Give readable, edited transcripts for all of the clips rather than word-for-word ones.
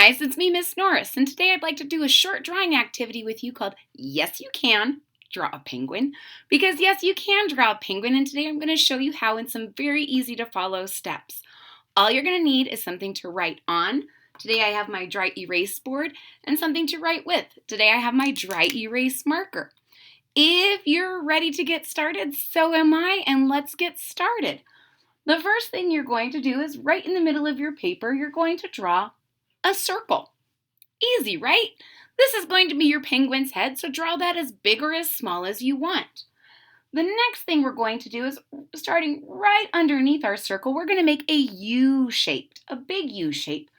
guys, it's me, Miss Norris, and today I'd like to do a short drawing activity with you called Yes You Can Draw a Penguin, because yes, you can draw a penguin, and today I'm going to show you how in some very easy to follow steps. All you're going to need is something to write on. Today I have my dry erase board and something to write with. Today I have my dry erase marker. If you're ready to get started, so am I, and let's get started. The first thing you're going to do is right in the middle of your paper, you're going to draw a circle. Easy, right? This is going to be your penguin's head, so draw that as big or as small as you want. The next thing we're going to do is, starting right underneath our circle, we're going to make a U shaped, a big U shape,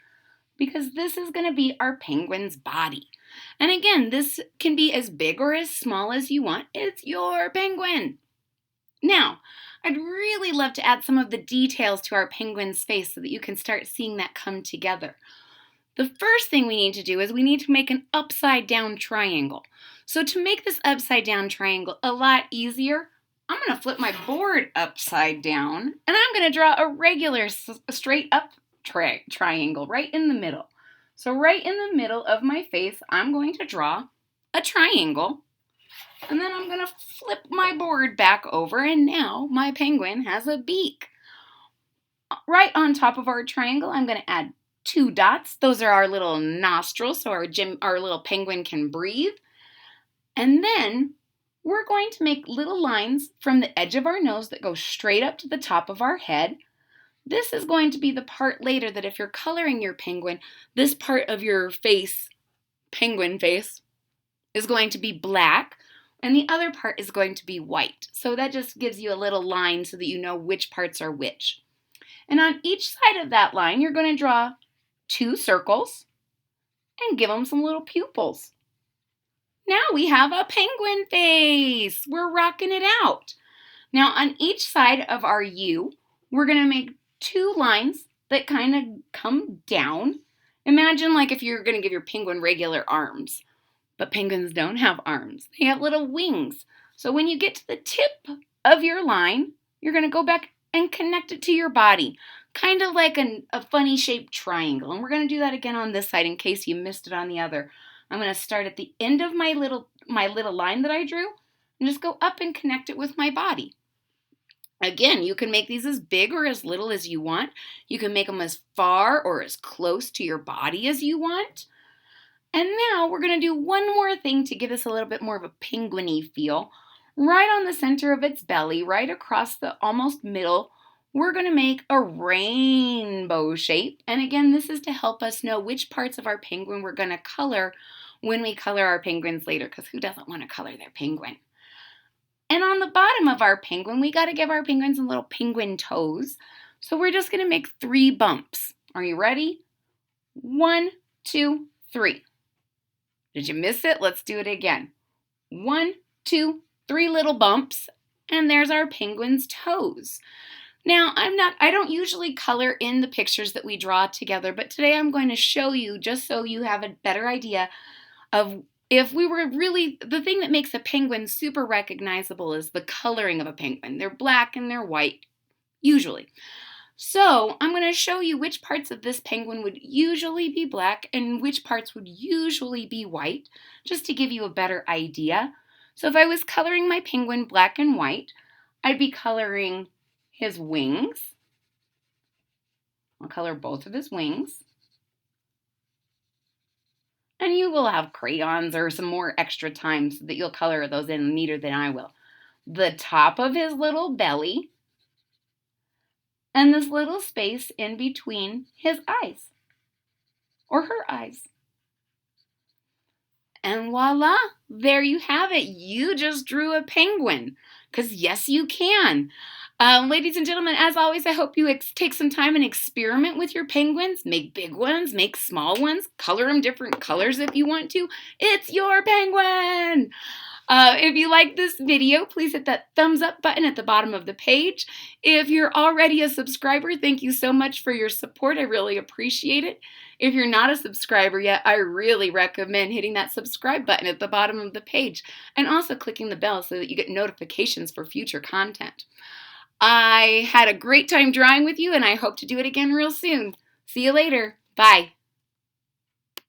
because this is going to be our penguin's body. And again, this can be as big or as small as you want. It's your penguin. Now, I'd really love to add some of the details to our penguin's face so that you can start seeing that come together. The first thing we need to do is we need to make an upside down triangle. So to make this upside down triangle a lot easier, I'm going to flip my board upside down and I'm going to draw a regular straight up triangle right in the middle. So right in the middle of my face, I'm going to draw a triangle. And then I'm going to flip my board back over, and now my penguin has a beak. Right on top of our triangle, I'm going to add 2 dots. Those are our little nostrils, so our little penguin can breathe. And then we're going to make little lines from the edge of our nose that go straight up to the top of our head. This is going to be the part later that if you're coloring your penguin, this part of your face, penguin face, is going to be black. And the other part is going to be white. So that just gives you a little line so that you know which parts are which. And on each side of that line, you're going to draw 2 circles and give them some little pupils. Now we have a penguin face. We're rocking it out. Now on each side of our U, we're going to make 2 lines that kind of come down. Imagine like if you're going to give your penguin regular arms. But penguins don't have arms. They have little wings. So when you get to the tip of your line, you're going to go back and connect it to your body. Kind of like a funny shaped triangle. And we're going to do that again on this side in case you missed it on the other. I'm going to start at the end of my little line that I drew and just go up and connect it with my body. Again, you can make these as big or as little as you want. You can make them as far or as close to your body as you want. And now we're going to do one more thing to give this a little bit more of a penguin-y feel. Right on the center of its belly, right across the almost middle, we're going to make a rainbow shape. And again, this is to help us know which parts of our penguin we're going to color when we color our penguins later, because who doesn't want to color their penguin? And on the bottom of our penguin, we got to give our penguins some little penguin toes. So we're just going to make 3 bumps. Are you ready? 1, 2, 3. Did you miss it? Let's do it again. 1, 2, 3 little bumps, and there's our penguin's toes. Now, I don't usually color in the pictures that we draw together, but today I'm going to show you just so you have a better idea of if we were really, the thing that makes a penguin super recognizable is the coloring of a penguin. They're black and they're white, usually. So I'm going to show you which parts of this penguin would usually be black and which parts would usually be white, just to give you a better idea. So if I was coloring my penguin black and white, I'd be coloring his wings. I'll color both of his wings. And you will have crayons or some more extra time so that you'll color those in neater than I will. The top of his little belly. And this little space in between his eyes, or her eyes. And voila, there you have it. You just drew a penguin, because yes, you can. Ladies and gentlemen, as always, I hope you take some time and experiment with your penguins. Make big ones, make small ones, color them different colors if you want to. It's your penguin! If you like this video, please hit that thumbs up button at the bottom of the page. If you're already a subscriber, thank you so much for your support. I really appreciate it. If you're not a subscriber yet, I really recommend hitting that subscribe button at the bottom of the page and also clicking the bell so that you get notifications for future content. I had a great time drawing with you, and I hope to do it again real soon. See you later. Bye.